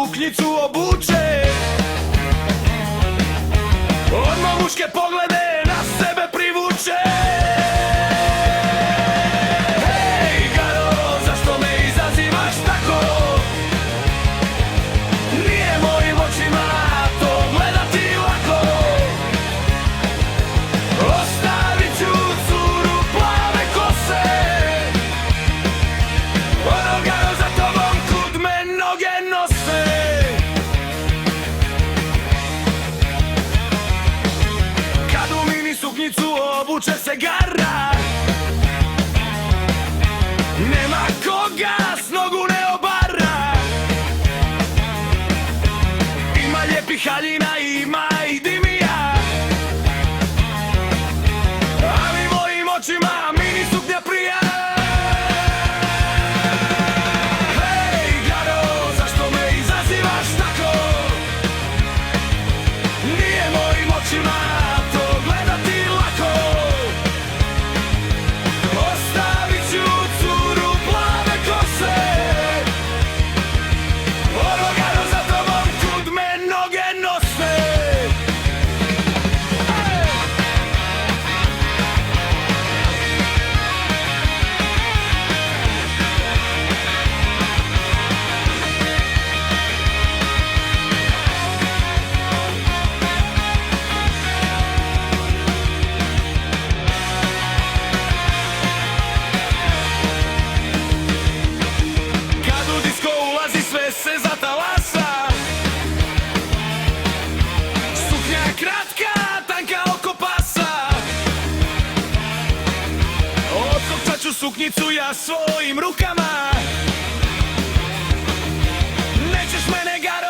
suknjicu obuče, odmah muške poglede na sebe privuče. Hej, Garo, zašto me izazivaš tako? Nije mojim očima to gledati lako. Ostavit ću curu plave kose, ono Garo za tobom kud me noge nose. Kad u mini suknjicu obuče se Gara, nema koga s nogu ne obara. Ima lijepih haljina, ima i dimija, ali mojim očima mini suknja prija. Hej, Garo, zašto me izazivaš tako? Nije mojim očima to gledati lako. Ostavit ću curu plave kose, ono Garo za tobom kud me noge nose. Kad u disko ulazi sve se zatalasa, suknja je kratka, tanka oko pasa. Otkopčat ću suknjicu ja svojim rukama, nećeš mene Garo